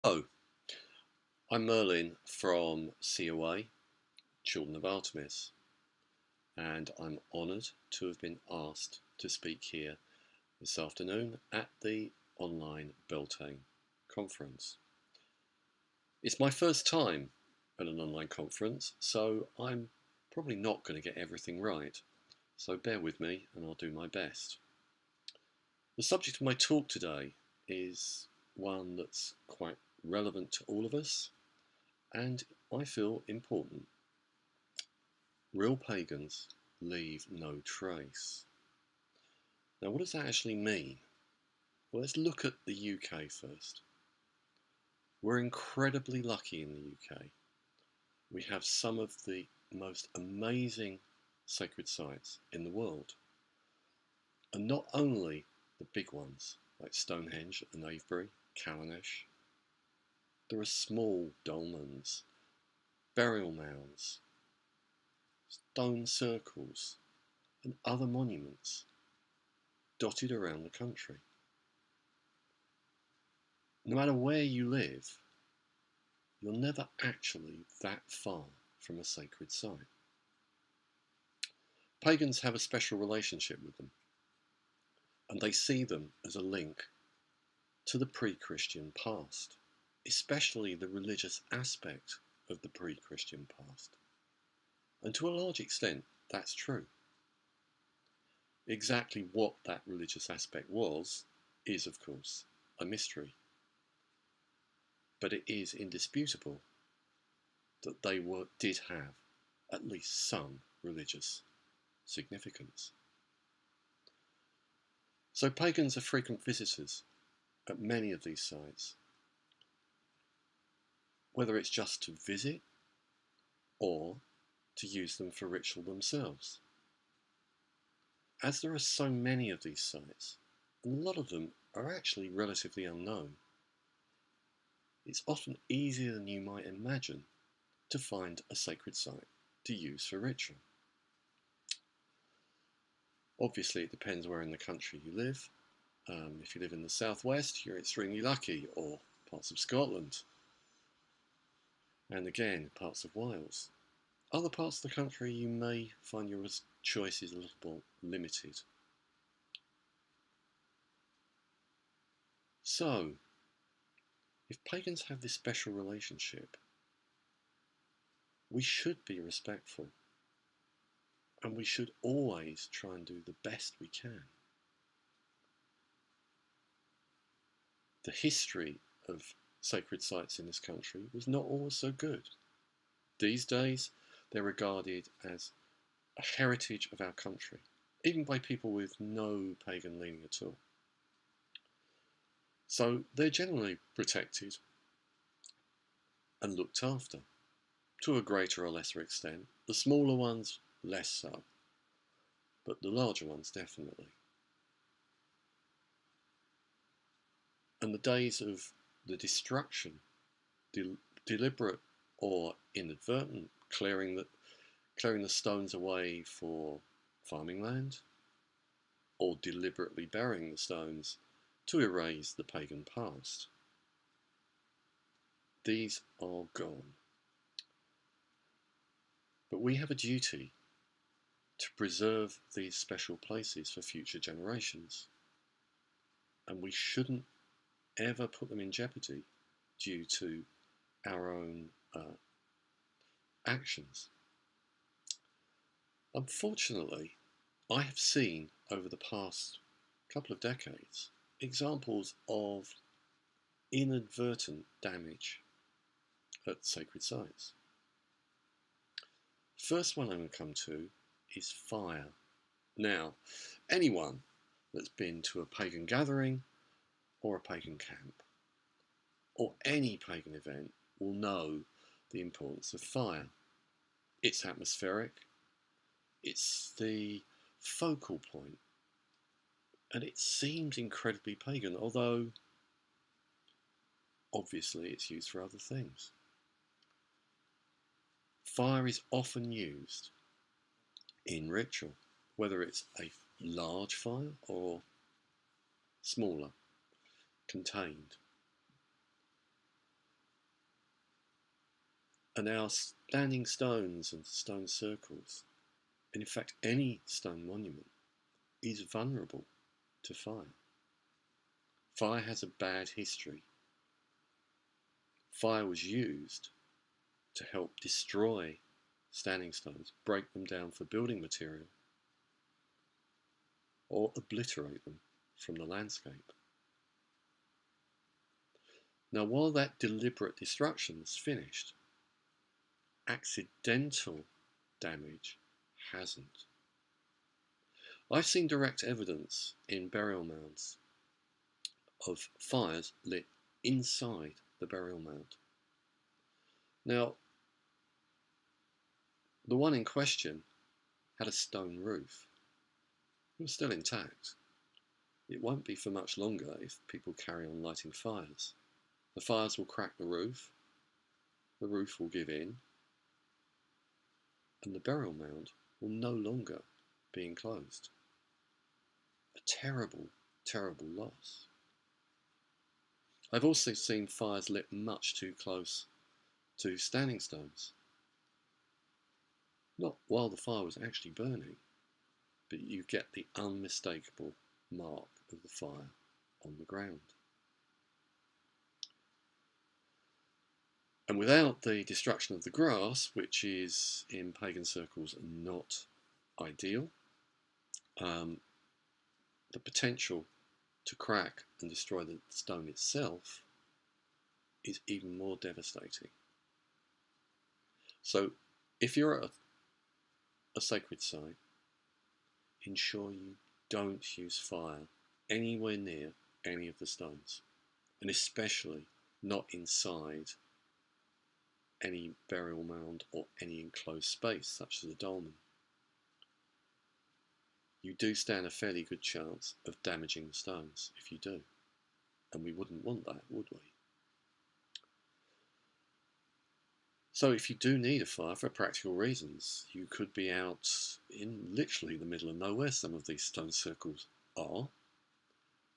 Oh, I'm Merlyn from COA, Children of Artemis, and I'm honoured to have been asked to speak here this afternoon at the online Beltane conference. It's my first time at an online conference, so I'm probably not going to get everything right, so bear with me and I'll do my best. The subject of my talk today is one that's quite relevant to all of us, and I feel important. Real pagans leave no trace. Now, what does that actually mean? Well, let's look at the UK first. We're incredibly lucky in the UK. We have some of the most amazing sacred sites in the world. And not only the big ones, like Stonehenge and Avebury, Callanash. There are small dolmens, burial mounds, stone circles, and other monuments dotted around the country. No matter where you live, you're never actually that far from a sacred site. Pagans have a special relationship with them, and they see them as a link to the pre-Christian past, especially the religious aspect of the pre-Christian past. And to a large extent, that's true. Exactly what that religious aspect was is, of course, a mystery. But it is indisputable that they did have at least some religious significance. So pagans are frequent visitors at many of these sites, whether it's just to visit or to use them for ritual themselves. As there are so many of these sites, and a lot of them are actually relatively unknown, it's often easier than you might imagine to find a sacred site to use for ritual. Obviously, it depends where in the country you live. If you live in the southwest, you're extremely lucky, or parts of Scotland, and again, parts of Wales. Other parts of the country, you may find your choice is a little more limited. So, if pagans have this special relationship, we should be respectful, and we should always try and do the best we can. The history of sacred sites in this country was not always so good. These days, they're regarded as a heritage of our country, even by people with no pagan leaning at all. So they're generally protected and looked after, to a greater or lesser extent. The smaller ones, less so, but the larger ones, definitely. And the days of the destruction, deliberate or inadvertent clearing the stones away for farming land, or deliberately burying the stones to erase the pagan past, these are gone. But we have a duty to preserve these special places for future generations, and we shouldn't ever put them in jeopardy due to our own actions. Unfortunately, I have seen over the past couple of decades examples of inadvertent damage at sacred sites. First one I'm going to come to is fire. Now, anyone that's been to a pagan gathering or a pagan camp or any pagan event will know the importance of fire. It's atmospheric, it's the focal point, and it seems incredibly pagan, although obviously it's used for other things. Fire is often used in ritual, whether it's a large fire or smaller, contained. And our standing stones and stone circles, and in fact any stone monument, is vulnerable to fire. Fire has a bad history. Fire was used to help destroy standing stones, break them down for building material, or obliterate them from the landscape. Now, while that deliberate destruction is finished, accidental damage hasn't. I've seen direct evidence in burial mounds of fires lit inside the burial mound. Now, the one in question had a stone roof. It was still intact. It won't be for much longer if people carry on lighting fires. The fires will crack the roof will give in, and the burial mound will no longer be enclosed. A terrible, terrible loss. I've also seen fires lit much too close to standing stones. Not while the fire was actually burning, but you get the unmistakable mark of the fire on the ground. And without the destruction of the grass, which is in pagan circles not ideal, the potential to crack and destroy the stone itself is even more devastating. So if you're at a sacred site, ensure you don't use fire anywhere near any of the stones, and especially not inside any burial mound or any enclosed space such as a dolmen. You do stand a fairly good chance of damaging the stones if you do, and we wouldn't want that, would we? So if you do need a fire for practical reasons, you could be out in literally the middle of nowhere, some of these stone circles are,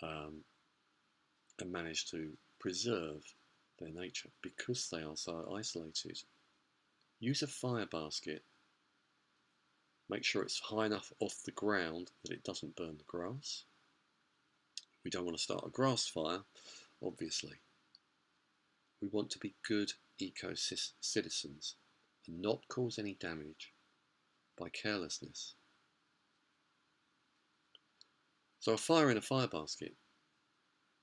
and manage to preserve their nature because they are so isolated. Use a fire basket. Make sure it's high enough off the ground that it doesn't burn the grass. We don't want to start a grass fire, obviously. We want to be good eco-citizens and not cause any damage by carelessness. So a fire in a fire basket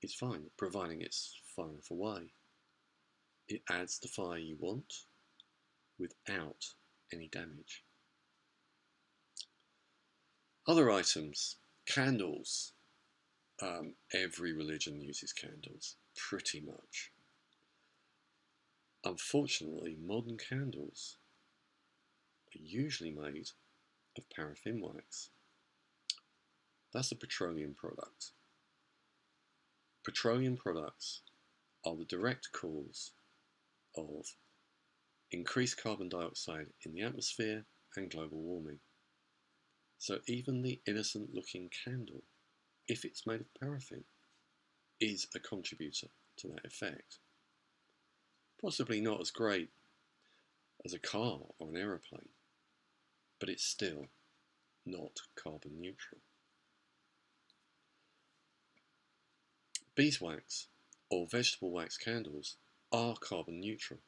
is fine, providing it's far enough away. It adds the fire you want without any damage. Other items, candles. Every religion uses candles, pretty much. Unfortunately, modern candles are usually made of paraffin wax. That's a petroleum product. Petroleum products are the direct cause of increased carbon dioxide in the atmosphere and global warming. So even the innocent looking candle, if it's made of paraffin, is a contributor to that effect. Possibly not as great as a car or an aeroplane, but it's still not carbon neutral. Beeswax or vegetable wax candles are carbon neutral.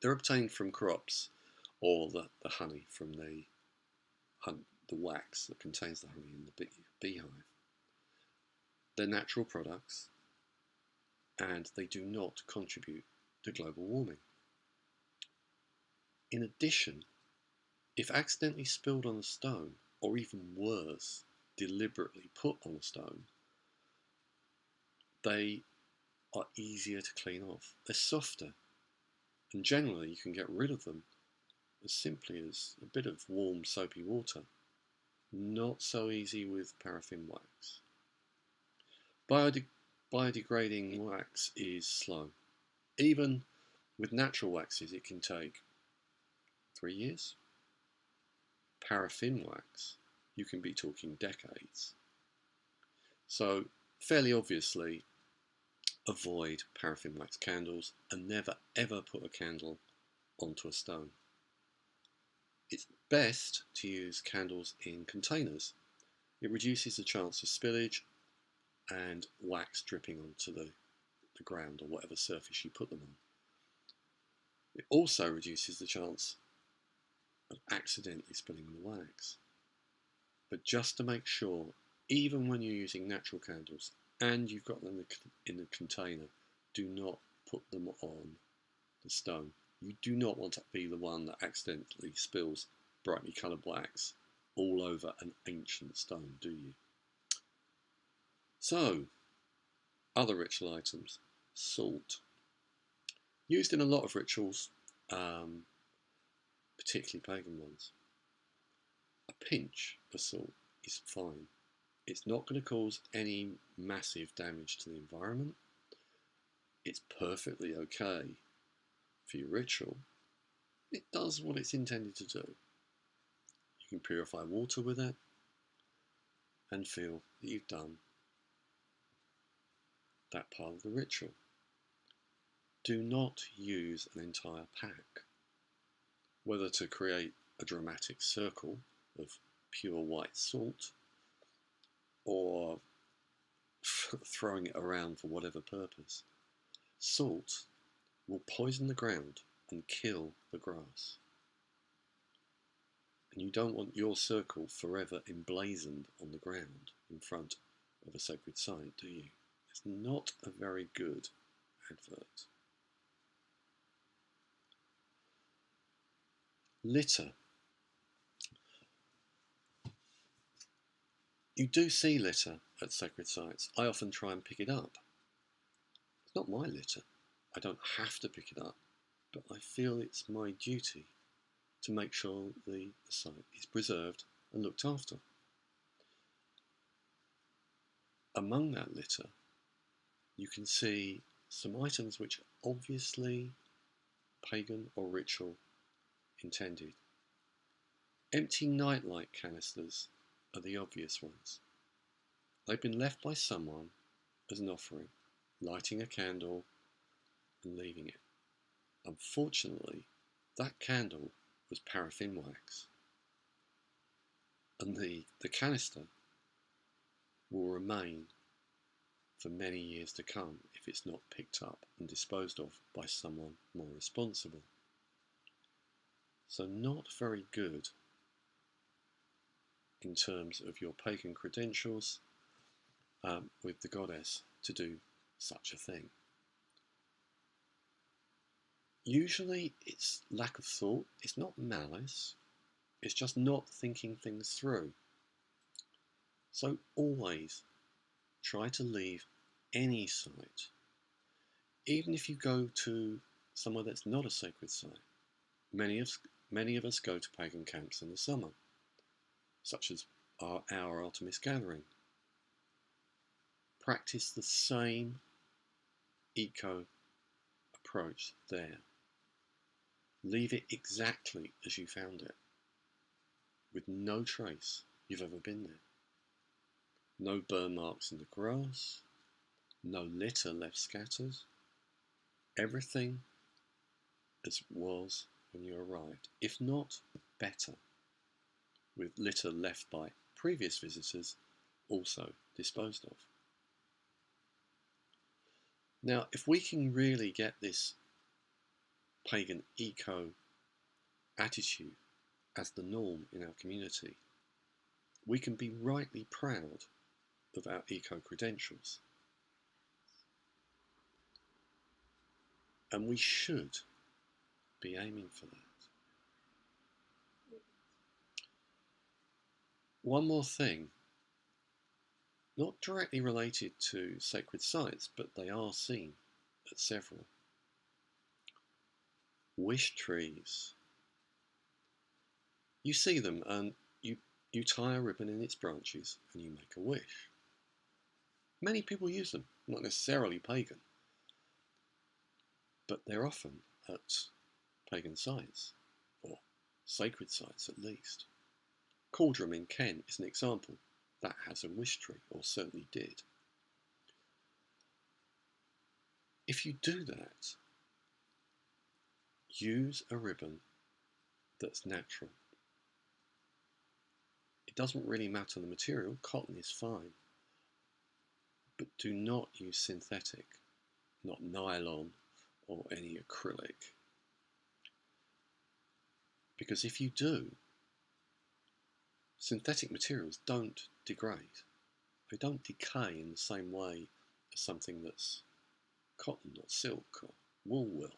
They're obtained from crops or the honey from the wax that contains the honey in the beehive. They're natural products and they do not contribute to global warming. In addition, if accidentally spilled on a stone, or even worse, deliberately put on a stone, they are easier to clean off. They're softer, and generally you can get rid of them as simply as a bit of warm soapy water. Not so easy with paraffin wax. Biodegrading wax is slow. Even with natural waxes it can take 3 years. Paraffin wax, you can be talking decades. So fairly obviously avoid paraffin wax candles and never ever put a candle onto a stone. It's best to use candles in containers. It reduces the chance of spillage and wax dripping onto the ground or whatever surface you put them on. It also reduces the chance of accidentally spilling the wax. But just to make sure, even when you're using natural candles and you've got them in a container, do not put them on the stone. You do not want to be the one that accidentally spills brightly coloured wax all over an ancient stone, do you? So, other ritual items. Salt. Used in a lot of rituals, particularly pagan ones. A pinch of salt is fine. It's not going to cause any massive damage to the environment. It's perfectly okay for your ritual. It does what it's intended to do. You can purify water with it and feel that you've done that part of the ritual. Do not use an entire pack, whether to create a dramatic circle of pure white salt or throwing it around for whatever purpose. Salt will poison the ground and kill the grass. And you don't want your circle forever emblazoned on the ground in front of a sacred site, do you? It's not a very good advert. Litter. You do see litter at sacred sites. I often try and pick it up. It's not my litter. I don't have to pick it up, but I feel it's my duty to make sure the site is preserved and looked after. Among that litter, you can see some items which are obviously pagan or ritual intended. Empty nightlight canisters are the obvious ones. They've been left by someone as an offering, lighting a candle and leaving it. Unfortunately, that candle was paraffin wax, and the canister will remain for many years to come if it's not picked up and disposed of by someone more responsible. So not very good in terms of your pagan credentials with the goddess to do such a thing. Usually it's lack of thought, it's not malice, it's just not thinking things through. So always try to leave any site, even if you go to somewhere that's not a sacred site. Many of us go to pagan camps in the summer, such as our Artemis gathering. Practice the same eco approach there. Leave it exactly as you found it, with no trace you've ever been there. No burn marks in the grass, no litter left scattered. Everything as it was when you arrived, if not better, with litter left by previous visitors also disposed of. Now, if we can really get this pagan eco attitude as the norm in our community, we can be rightly proud of our eco credentials. And we should be aiming for that. One more thing, not directly related to sacred sites, but they are seen at several. Wish trees. You see them and you tie a ribbon in its branches and you make a wish. Many people use them, not necessarily pagan, but they're often at pagan sites, or sacred sites at least. Cauldron in Kent is an example that has a wish tree, or certainly did. If you do that, use a ribbon that's natural. It doesn't really matter the material, cotton is fine, but do not use synthetic, not nylon or any acrylic. Because if you do, synthetic materials don't degrade. They don't decay in the same way as something that's cotton or silk or wool will.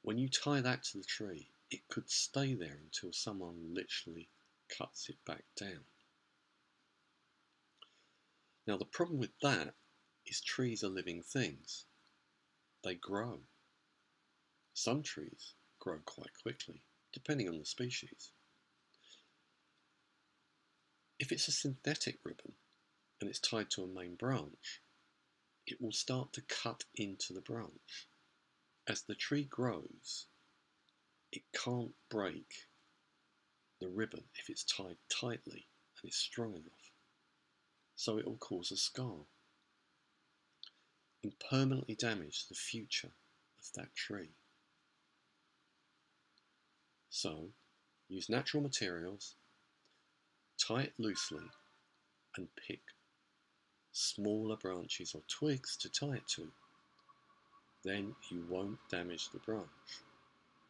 When you tie that to the tree, it could stay there until someone literally cuts it back down. Now the problem with that is trees are living things. They grow. Some trees grow quite quickly, depending on the species. If it's a synthetic ribbon and it's tied to a main branch, it will start to cut into the branch. As the tree grows, it can't break the ribbon if it's tied tightly and is strong enough. So it will cause a scar and permanently damage the future of that tree. So use natural materials, tie it loosely, and pick smaller branches or twigs to tie it to. Then you won't damage the branch.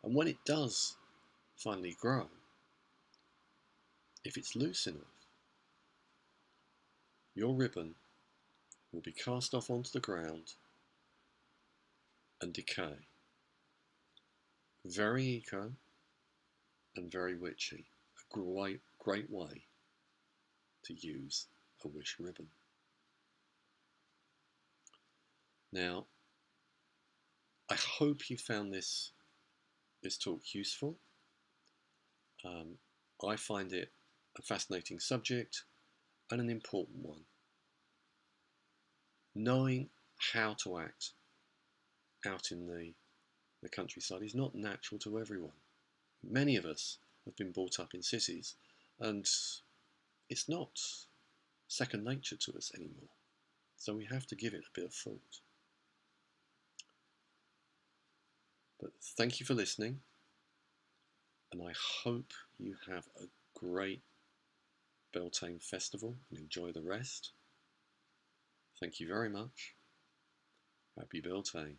And when it does finally grow, if it's loose enough, your ribbon will be cast off onto the ground and decay. Very eco and very witchy. A great way to use a wish ribbon. Now, I hope you found this talk useful. I find it a fascinating subject and an important one. Knowing how to act out in the countryside is not natural to everyone. Many of us have been brought up in cities, and it's not second nature to us anymore. So we have to give it a bit of thought. But thank you for listening, and I hope you have a great Beltane festival and enjoy the rest. Thank you very much. Happy Beltane.